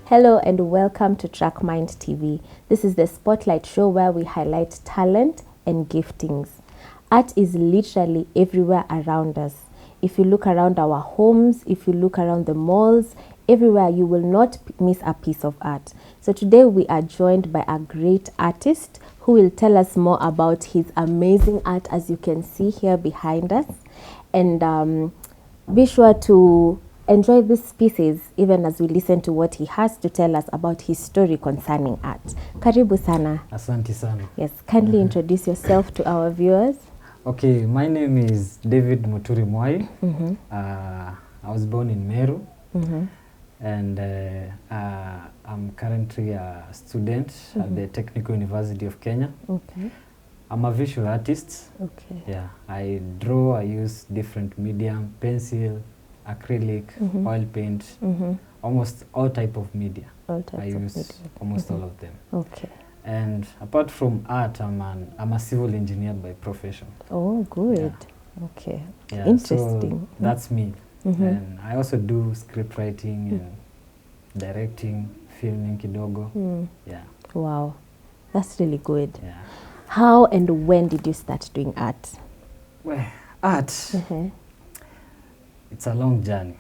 Hello and welcome to TrackMind TV. This is the spotlight show where we highlight talent and giftings. Art is literally everywhere around us. If you look around our homes, if you look around the malls, everywhere you will not miss a piece of art. So today we are joined by a great artist who will tell us more about his amazing art, as you can see here behind us. And be sure to enjoy these pieces even as we listen to what he has to tell us about his story concerning art. Karibu sana. Asante sana. Yes, kindly introduce yourself to our viewers. Okay, my name is David Muturi Mwai. I was born in Meru, and I'm currently a student at the Technical University of Kenya. Okay. I'm a visual artist. Okay. Yeah, I draw, I use different medium, pencil, acrylic, oil paint, almost all type of media. All types I of use media. almost all of them. Okay. And apart from art, I'm a civil engineer by profession. Oh, good. Yeah. Okay. Yeah, Interesting. So that's me. And I also do script writing and directing, filming kidogo. Yeah. Wow. That's really good. Yeah. How and when did you start doing art? Well, art, it's a long journey.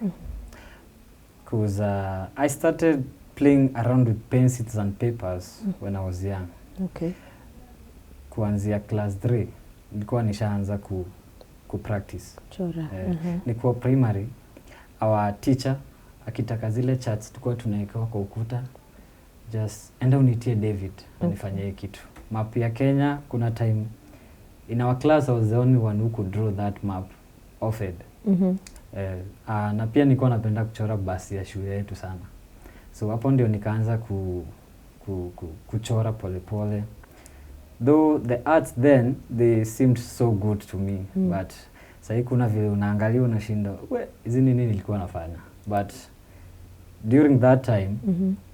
Because I started playing around with pencils and papers when I was young. Okay. Kuanzia class 3, nilikuwa nishaanza ku practice. Chora. Nikuwa primary, our teacher akitaka zile charts tulikuwa tunawekewa kwa ukuta, just enda unitie David anifanyie kitu. Map ya Kenya, kuna time in our class I was the only one who could draw that map offered. Na pia nilikuwa napenda kuchora basi ya shule yetu sana. So hapo ndio nikaanza kuchora pole pole. Though the arts then, they seemed so good to me. But sahi kuna vile unaangalia unashinda, hizi nini nilikuwa nafanya. But during that time,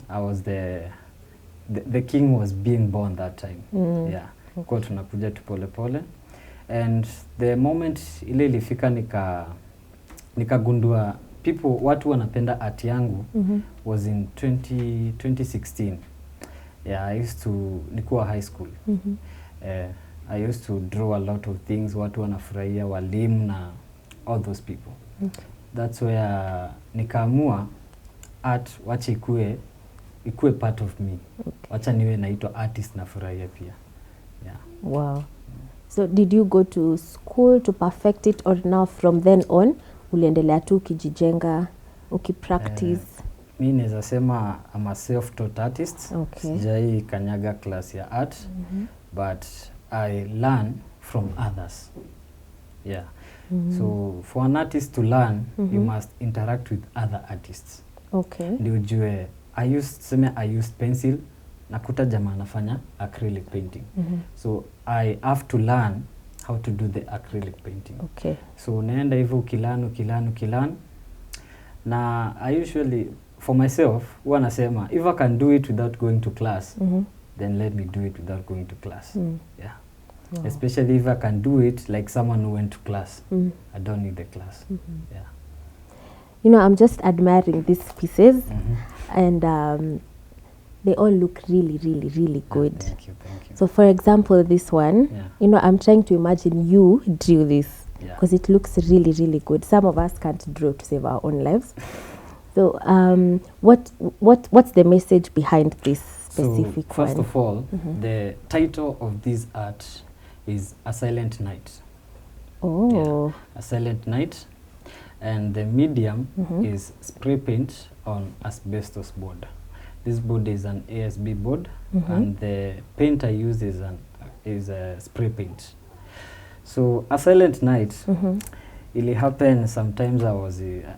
I was the king was being born that time. Yeah. Kwa tunakuja tu pole pole. And the moment ile ilifika nikagundua watu wanapenda art yangu was in 2016. Yeah, nikuwa high school. I used to draw a lot of things, watu wanafurahia, walimu na all those people. That's where nikaamua art wacha ikue part of me. Wacha niwe naitwa artist na furahia pia. Yeah. Wow. So did you go to school to perfect it, or now from then on uliendelea tu ukijijenga ukipractice? Mi naweza sema I'm a self-taught artist. Okay. Sijai kanyaga class ya art, but I learn from others. Yeah. So for an artist to learn, you must interact with other artists. Okay. Ndio ujue, I used pencil, nakuta jamaa anafanya acrylic painting. So I have to learn how to do the acrylic painting. Okay. So naenda hivyo ukilan. Na I usually, for myself, huwa nasema, if I can do it without going to class, then let me do it without going to class. Yeah. Wow. Especially if I can do it like someone who went to class. I don't need the class. Yeah. You know, I'm just admiring these pieces, and they all look really, really, really good. Thank you. So for example, this one, you know, I'm trying to imagine you drew this, because it looks really, really good. Some of us can't draw to save our own lives. So what's the message behind this specific one? First of all, the title of this art is A Silent Night. Oh. Yeah, A Silent Night. And the medium is spray paint on asbestos board. This board is an ASB board, and the paint I use is a spray paint. So A Silent Night, ili happen sometimes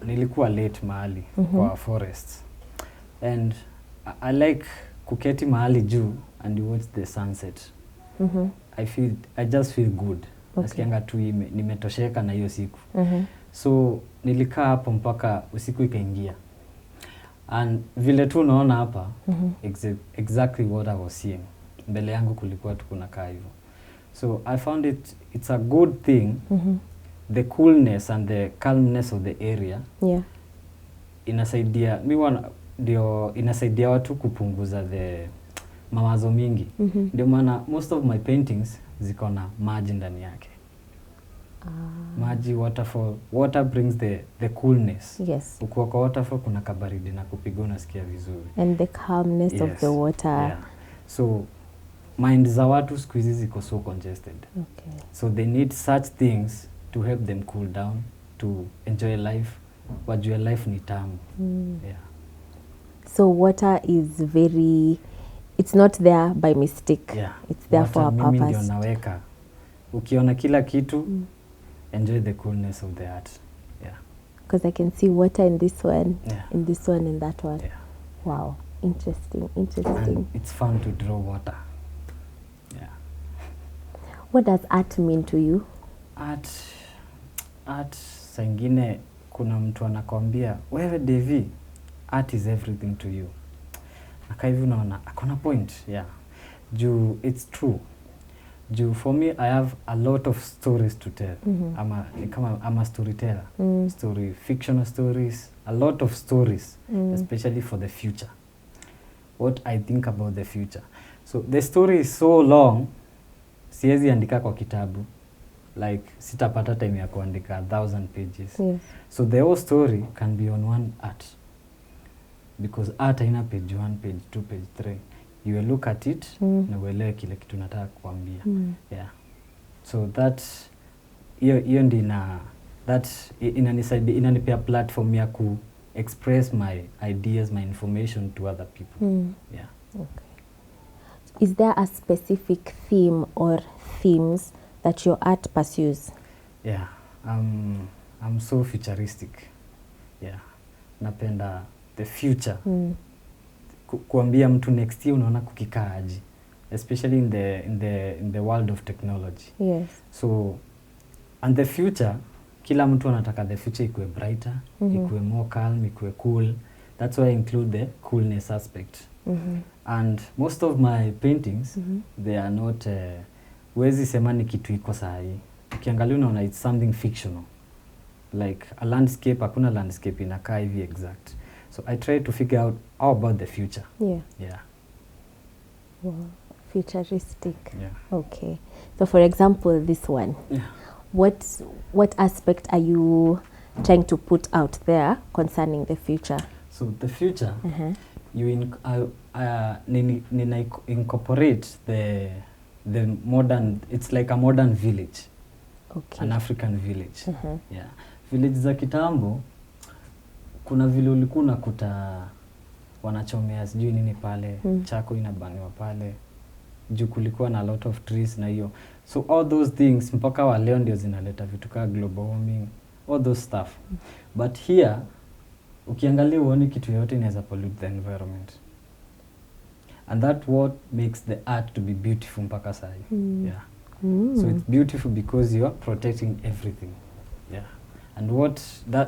nilikuwa late mahali kwa forest. And I like kuketi mahali juu and you watch the sunset. I just feel good. Nasikianga tu nimetosheka na hiyo siku. So nilikaa hapo mpaka usiku ikaingia. And vile tu unaona hapa, exactly what I was seeing. Mbele yangu kulikuwa tu kunakaa hivyo. So I found it's a good thing. The coolness and the calmness of the area. Yeah. Inasaidia. ndio inasaidia watu kupunguza the mawazo mingi. Ndio maana most of my paintings ziko na maji ndani yake. Maji, waterfall. Water brings the coolness. Yes. Ukiwa kwa waterfall kuna kabaridi na kupiga unasikia vizuri. And the calmness of the water. Yeah. So mind za watu siku hizi ziko so congested. Okay. So they need such things to help them cool down, to enjoy life. Wajue life ni tamu. Yeah. So water is very, it's not there by mistake. Yeah. It's there for a Mimi ndio purpose. naweka. Ukiona kila kitu, enjoy the coolness of the art. Yeah. Because I can see water in this one, Yeah. in this one, in that one. Yeah. Wow, interesting, interesting. And it's fun to draw water. Yeah. What does art mean to you? Art sangine kuna mtu anakwambia, wewe Devi, art is everything to you. Aka hivi unaona, akona point, yeah. Juu, it's true. Juu, for me, I have a lot of stories to tell. I'm a storyteller. Fictional stories, a lot of stories, especially for the future. What I think about the future. So, the story is so long, siezi andika kwa kitabu. Like, sitapata time ya kuandika 1,000 pages. Yes. So, the whole story can be on one art. Because art haina page 1, page 2, page 3. You will look at it na uelewe kile kitu nataka kuambia. Yeah. So that hiyo ndi inanipea platform ya ku express my ideas, my information to other people. Yeah. Okay. Is there a specific theme or themes that your art pursues? Yeah. I'm so futuristic. Yeah. Napenda the future. Kuambia mtu next year unaona kukikaa aje, especially in the world of technology. Yes. So and the future, kila mtu anataka the future ikuwe brighter, ikuwe more calm, ikuwe cool. That's why I include the coolness aspect. And most of my paintings, they are not huwezi sema ni kitu iko sahi. Ukiangalia unaona it's something fictional. Like a landscape, hakuna landscape inakaa hivi exact. So I try to figure out how about the future. Yeah. Yeah. Wow. Futuristic. Yeah. Okay. So for example, this one. Yeah. What aspect are you trying to put out there concerning the future? So the future, nina incorporate the modern, it's like a modern village. Okay. An African village. Yeah. Village za kitambo, kuna vile ulikuwa unakuta wanachomea sijui nini pale, chako inabaniwa pale, juu kulikuwa na a lot of trees na hiyo. So all those things mpaka wa leo ndio zinaleta vitu kama global warming, all those stuff. But here, ukiangalia uone kitu yote inaweza pollute the environment. And that what makes the art to be beautiful mpaka sahi. Yeah. So it's beautiful because you are protecting everything. Yeah. And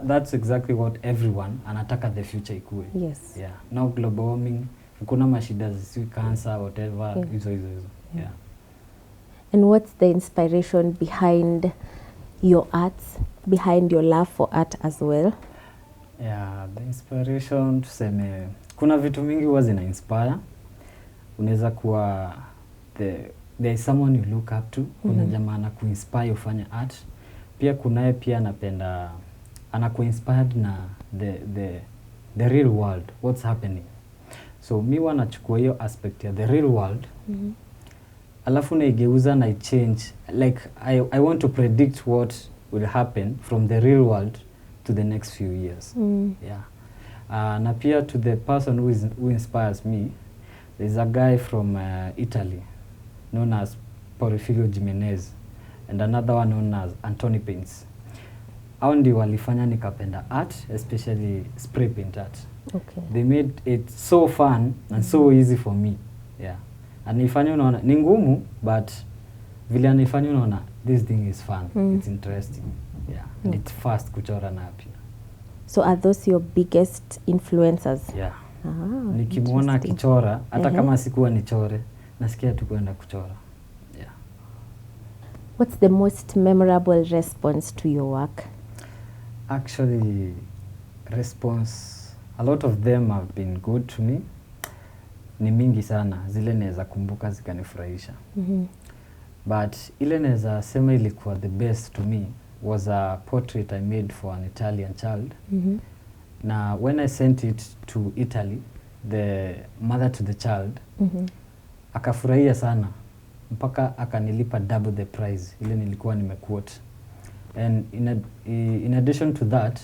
that's exactly what everyone anataka the future ikuwe. Yes. Yeah. Now global warming, kuna mashida si cancer whatever, hizo. Yeah. And what's the inspiration behind your art, behind your love for art as well? Yeah, the inspiration tuseme kuna vitu mingi huwa zina inspire. Unaweza kuwa there is someone you look up to, kuna jamaa anakuinspire ufanye art. Pia kunaye pia anapenda anakuinspired na the real world, what's happening. So mi wanachukua hiyo aspect ya the real world. Alafu naigeuza na change, like I want to predict what will happen from the real world to the next few years. Yeah. Na pia to the person who inspires me, there's a guy from Italy known as Porfirio Jimenez and another one known as Anthony Paints. Hao ndio walifanya nikapenda art, especially spray paint art. Okay. They made it so fun and so easy for me. Yeah. Anifanya unaona ni ngumu, but vile anifanya unaona this thing is fun, it's interesting. Yeah. And it's fast kuchora na pia. So are those your biggest influencers? Yeah. interesting. Nikimwona akichora hata kama sikuwa nichore, nasikia tu kwenda kuchora. Yeah. What's the most memorable response to your work? Actually, response A lot of them have been good to me. Ni mingi sana, zile naweza kumbuka zikanifurahisha. But ile naweza sema ilikuwa the best to me was a portrait I made for an Italian child. Na when I sent it to Italy, the mother to the child, akafurahia sana. Mpaka akanilipa double the price ile nilikuwa nimequote. And in addition to that,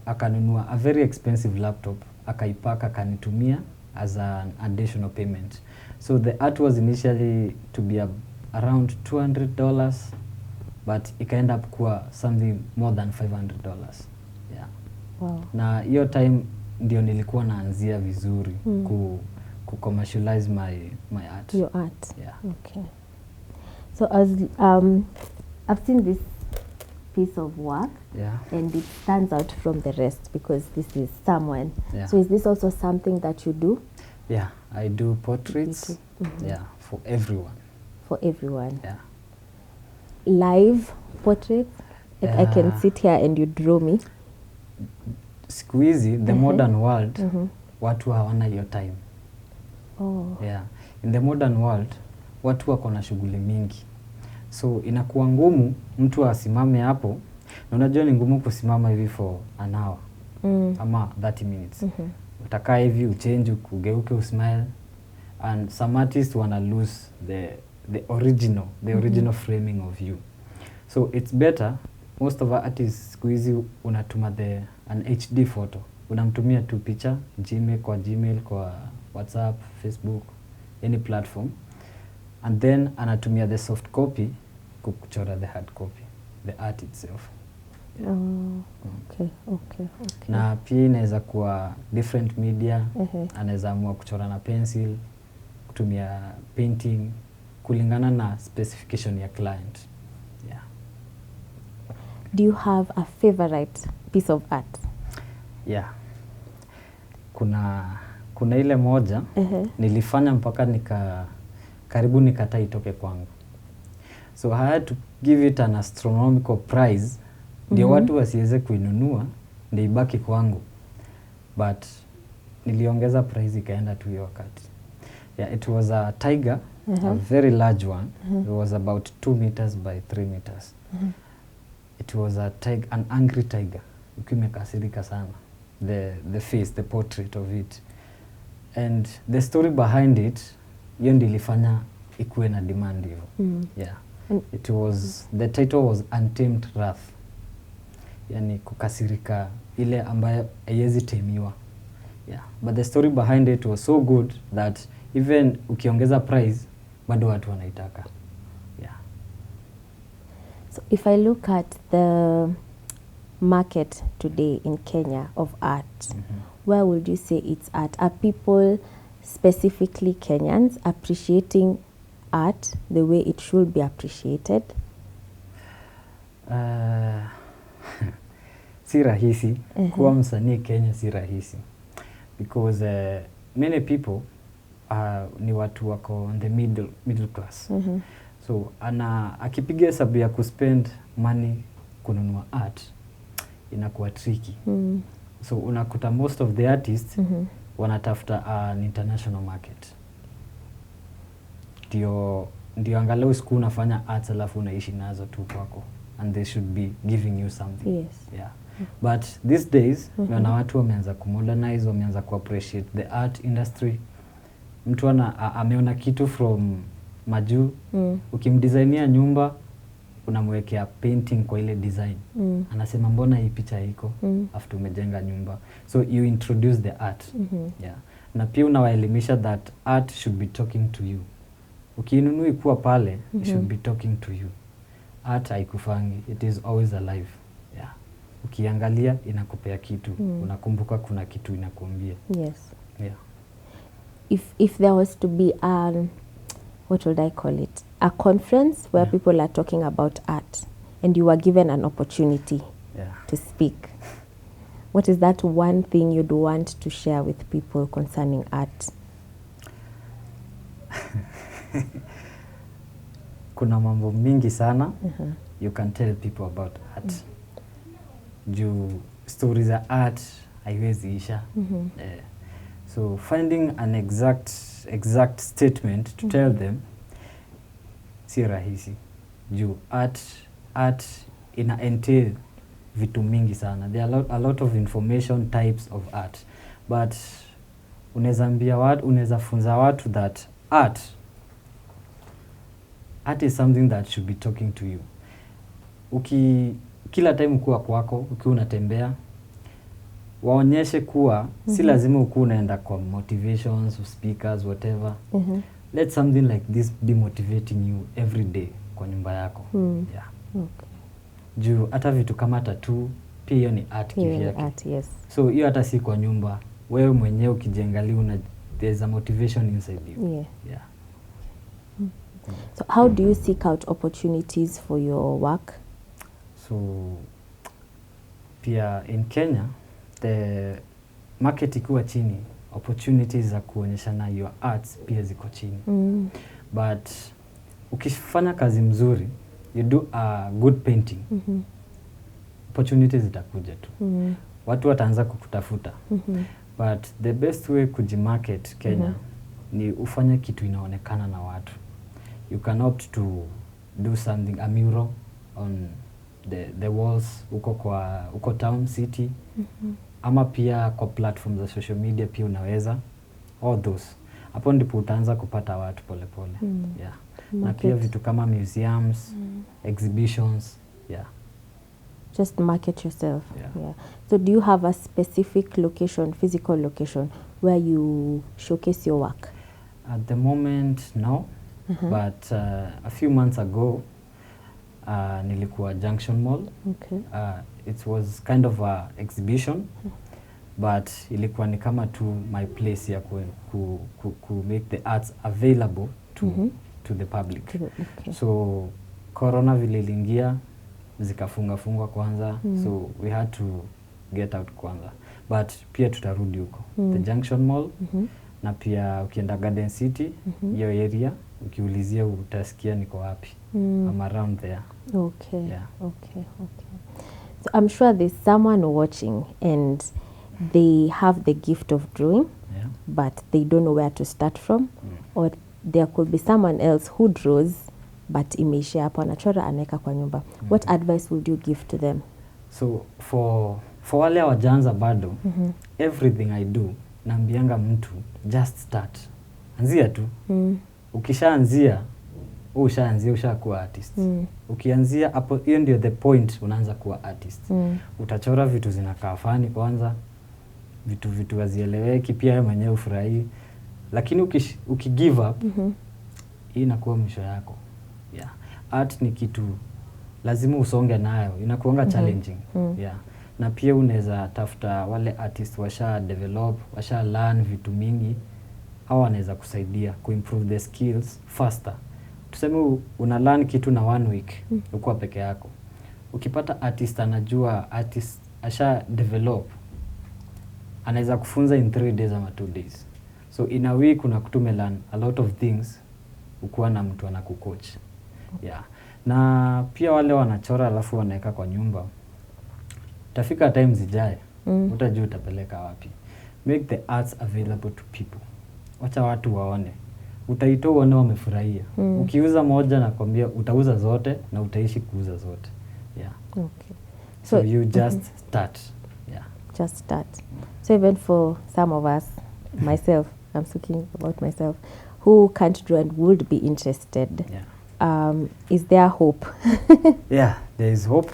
akanunua a very expensive laptop, akaipaka akanitumia as an additional payment. So the art was initially to be around $200, but it end up kuwa something more than $500. Yeah. Wow. Na hiyo time ndio nilikuwa naanzia vizuri ku commercialize my art. Your art. Yeah. Okay. So as I've seen this piece of work, and it stands out from the rest because this is someone. Yeah. So is this also something that you do? Yeah, I do portraits. Yeah, for everyone. For everyone. Yeah. Live portraits? Like I can sit here and you draw me? Siku hizi, the modern world, watu hawana hiyo time. Oh. Yeah. In the modern world, watu wako na shughuli mingi. So inakuwa ngumu mtu asimame hapo, na unajua ni ngumu kusimama hivi for an hour ama 30 minutes. Utakaa hivi uchange, ugeuke, usmile, and some artists wanna lose the original framing of you. So it's better, most of our artists siku hizi unatuma an HD photo, unamtumia tu picha Gmail, kwa WhatsApp, Facebook, any platform, and then anatumia the soft copy kuchora the hard copy, the art itself. Yeah. Okay. Na pia inaweza kuwa different media. Anaweza amua kuchora na pencil, kutumia painting, kulingana na specification ya client. Yeah. Do you have a favorite piece of art? Yeah. Kuna ile moja nilifanya mpaka karibu nikataa itoke kwangu. So I had to give it an astronomical price. Ndio watu wasiweze kuinunua, ndio ibaki kwangu. But niliongeza price ikaenda tu hiyo wakati. Yeah, it was a tiger, a very large one. It was about 2 meters by 3 meters. It was an angry tiger. Ukimekasirika sana. The face, the portrait of it. And the story behind it, hiyo ndio ilifanya ikuwe na demand hivyo. Yeah. The title was Untamed Wrath. Yani kukasirika ile ambayo haiwezi temiwa. Yeah. But the story behind it was so good that even ukiongeza price bado watu wanaitaka. Yeah. So if I look at the market today in Kenya of art, where would you say it's at? Are people, specifically Kenyans, appreciating art the way it should be appreciated? Si rahisi. Kuwa msanii Kenya si rahisi. Because many people ni watu wako on the middle class. So akipiga hesabu ya kuspend money kununua art, inakuwa tricky. So unakuta most of the artists wanatafuta an international market. Ndio angalau siku unafanya arts alafu unaishi nazo tu kwako, and they should be giving you something. Yes. Yeah. But these days na watu wameanza kumodernize, wameanza kuappreciate the art industry. Mtu ameona kitu from majuu, ukimdesignia nyumba unamwekea painting kwa ile design. Anasema mbona hii picha iko after umejenga nyumba. So you introduce the art. Yeah. Na pia unawaelimisha that art should be talking to you. Ukiinunui kuwa pale, it should be talking to you. Art haikufangi, it is always alive. Yeah. Ukiangalia inakupea kitu, unakumbuka kuna kitu inakuambia. Yes. Yeah. If there was to be what would I call it? A conference where people are talking about art and you were given an opportunity to speak. What is that one thing you'd want to share with people concerning art? Kuna mambo mingi sana you can tell people about art. Juu stories za art haiwezi isha. So finding an exact statement to tell them si rahisi. Juu art ina entail vitu mingi sana. There are a lot of information types of art. But unaweza funza watu that art is something that should be talking to you. Kila time ukuwa kwako, ukiwa unatembea, waonyeshe kuwa si lazima ukuwa unaenda kwa motivations, speakers, whatever. Let something like this be motivating you every day kwa nyumba yako. Yeah. Okay. Juu hata vitu kama tattoo pia hiyo ni art kivyake. Art, yes. So hiyo hata si kwa nyumba, wewe mwenyewe ukijiangalia there's a motivation inside you. Yeah. So how do you seek out opportunities for your work? So pia in Kenya the market ikiwa chini, opportunities za kuonyeshana your arts pia ziko chini. But ukifanya kazi mzuri, you do a good painting, opportunities zitakuja tu. Watu wataanza kukutafuta. But the best way kujimarket Kenya ni ufanye kitu inaonekana na watu. You can opt to do something, a mural on the walls uko town, city. Ama pia kwa platforms za social media pia unaweza. All those. Hapo ndipo utaanza kupata watu pole pole. Yeah. Na pia vitu kama museums, exhibitions, yeah. Just market yourself. Yeah. So do you have a specific location, physical location, where you showcase your work? At the moment, no. But a few months ago, nilikuwa Junction Mall. Okay. It was kind of a exhibition, but ilikuwa ni kama to my place ya ku make the arts available to the public. Okay. So corona vile iliingia zikafungwa kwanza, so we had to get out kwanza. But pia tutarudi huko. The Junction Mall, na pia ukienda Garden City, hiyo area, ukiulizia utasikia niko wapi. I'm around there. Okay. Yeah. Okay. So I'm sure there's someone watching and they have the gift of drawing, but they don't know where to start from. Or there could be someone else who draws but imeishia hapo, anachora anaweka kwa nyumba. What advice would you give to them? So for wale wajanza bado, everything I do naambianga mtu just start. Anzia tu. Ukishaanzia ushakuwa artist. Ukianzia hapo, hiyo ndio the point, unaanza kuwa artist. Utachora vitu zinakaa fani kwanza, vitu hazieleweki, pia wewe mwenyewe ufurahi. Lakini ukigive up, hii inakuwa mwisho yako. Yeah. Art ni kitu lazima usonge nayo, inakuanga challenging. Yeah. Na pia unaweza tafuta wale artists washa develop, washa learn vitu mingi, au wanaweza kusaidia kuimprove the skills faster. Tuseme una learn kitu na 1 week ukiwa peke yako. Ukipata artist anajua, artist asha develop, anaweza kufunza in 3 days ama 2 days. So in a week unakutume learn a lot of things ukiwa na mtu anakucoach. Yeah. Na pia wale wanachora alafu wanaweka kwa nyumba, tafika time zijae, utajua utapeleka wapi. Make the arts available to people. Wacha watu waone. Utaitoa uone wamefurahia. Ukiuza moja na kwambia utauza zote na utaishi kuuza zote. Yeah. Okay. So you just start. Yeah. Just start. So even for some of us, myself, I'm speaking about myself, who can't draw and would be interested. Yeah. Is there hope? Yeah, there is hope.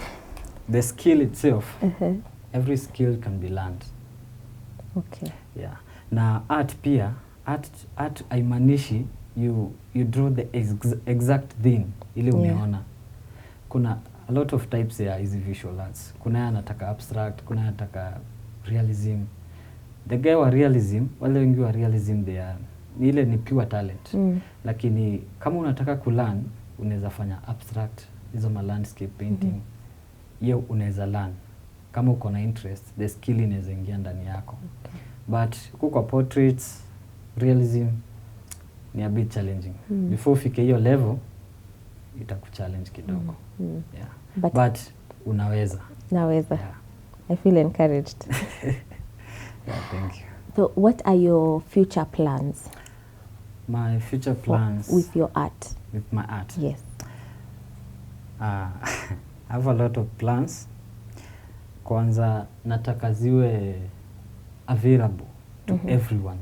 The skill itself, every skill can be learned. Okay. Yeah. Na art pia, art haimanishi you draw the exact thing ile umeona. Kuna a lot of types ya hizi visual arts. Kuna anataka abstract, kuna anataka realism. The guy wa realism, wale wengi wa realism ile ni pure talent. Lakini kama unataka kulearn, unaweza fanya abstract, hizo ma landscape painting. Hiyo unaweza learn. Kama uko na interest, the skill inaweza ingia ndani yako. But kwa portraits, realism ni a bit challenging. Before ufike hiyo level, itakuchallenge kidogo. Yeah. But unaweza. Naweza. Yeah. I feel encouraged. Yeah, thank you. So what are your future plans My future plans with your art? with my art. Yes. I have a lot of plans. Kwanza nataka ziwe available to everyone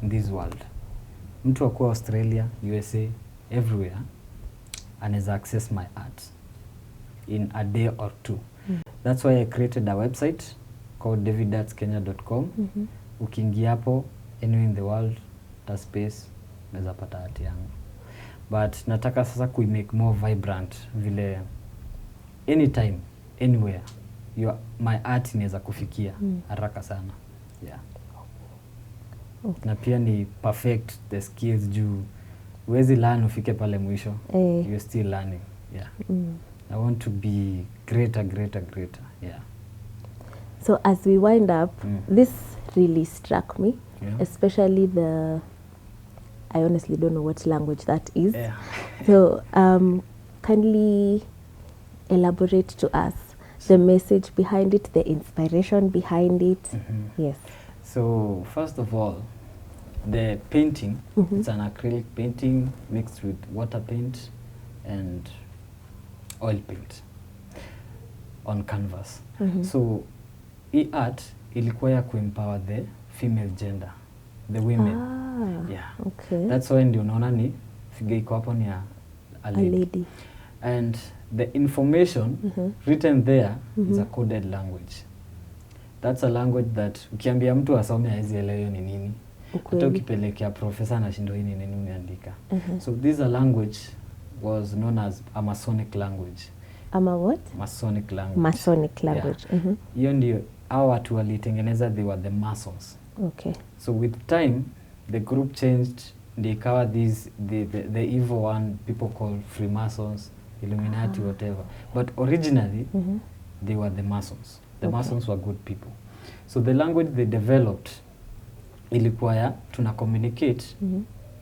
in this world. Mtu akuwa Australia, USA, everywhere, anaweza access my art in a day or two. That's why I created a website called davidartskenya.com. Ukiingia hapo, anywhere in the world, ta space, unaweza pata art yangu. But nataka sasa kuimake more vibrant, vile anytime, anywhere, my art inaweza kufikia haraka sana. Yeah. Okay. Na pia ni perfect the skills juu huwezi learn ufike pale mwisho. You're still learning. Yeah. I want to be greater. Yeah. So as we wind up, this really struck me, Yeah. especially I honestly don't know what language that is. Yeah. So kindly elaborate to us the message behind it, the inspiration behind it. Yes. So first of all, the painting, it's an acrylic painting mixed with water paint and oil paint on canvas. So hii art ilikuwa ya kuempower the female gender, the women. Yeah. Okay. That's why ndio unaona ni figure iko hapo ni a lady. And the information written there is a coded language. That's a language that ukiambia mtu asome hawezi elewa ni nini. Hata ukipelekea profesa anashindwa hii ni nini umeandika. So this language was known as a Masonic language. What? Masonic language. Masonic language. Yeah. Hiyo ndio hao watu walitengeneza, they were the Masons. Okay. So with time the group changed, they ikawa the evil one people call Freemasons, Illuminati, whatever. But originally they were the Masons. The Masons were good people. So the language they developed ilikuwa ya tuna communicate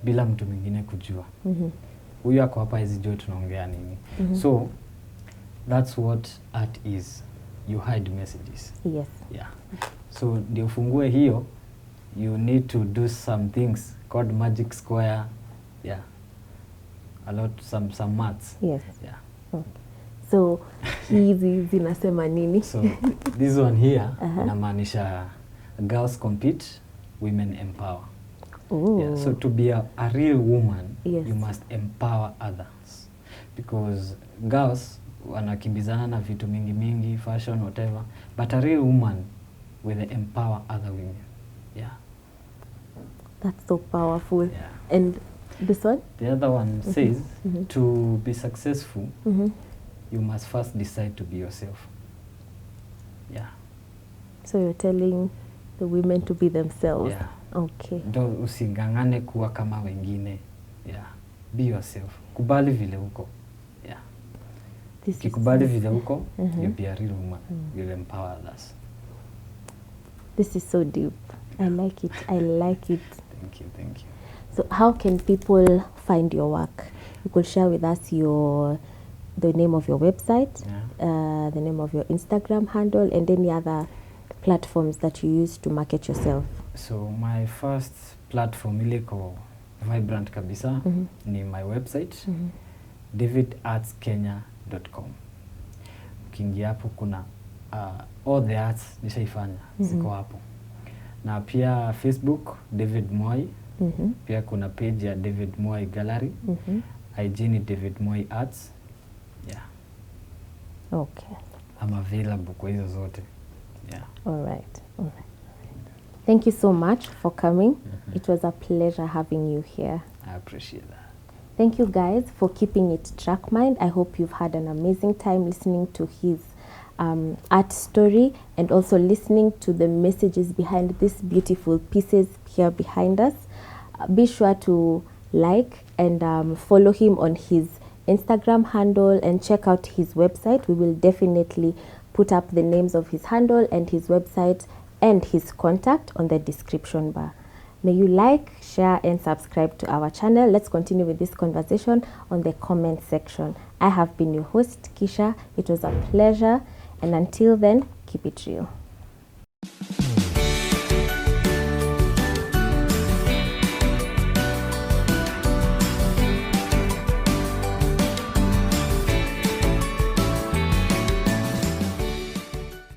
bila mtu mwingine kujua. Huyu ako hapa hizi jua tunaongea nini. So that's what art is. You hide messages. Yes. Yeah. So ndio ufungue hiyo, you need to do some things called magic square. Yeah. Some maths. Yes. Yeah. Okay. So hizi zinasema nini? So this one here inamaanisha girls compete, women empower. Yeah. So to be a real woman, you must empower others. Because girls wanakimbizana na vitu mingi, fashion, whatever. But a real woman will empower other women. Yeah. That's so powerful. Yeah. And this one? The other one says, to be successful, you must first decide to be yourself. Yeah. So you're telling the women to be themselves. Yeah. Okay. Do usingangane kuwa kama wengine. Yeah. Be yourself. Kubali vile uko. Yeah. Kikubali vile uko, you'll be a real woman. You'll empower others. This is so deep. I like it. Thank you. So how can people find your work? You could share with us the name of your website, the name of your Instagram handle, and any other platforms that you use to market yourself. So my first platform iliko vibrant kabisa ni my website, davidartskenya.com. Ukiingia hapo kuna all the arts nishaifanya ziko hapo. Na pia Facebook David Moi, pia kuna page ya David Moi Gallery, IG ni David Moi Arts. Yeah. Okay. I'm available kwa hizo zote. Yeah. All right. Thank you so much for coming. It was a pleasure having you here. I appreciate that. Thank you guys for keeping it track mind. I hope you've had an amazing time listening to his art story and also listening to the messages behind these beautiful pieces here behind us. Be sure to like and follow him on his Instagram handle and check out his website. We will definitely put up the names of his handle and his website and his contact on the description bar. May you like, share and subscribe to our channel. Let's continue with this conversation on the comment section. I have been your host, Keyshia. It was a pleasure And until then, keep it real.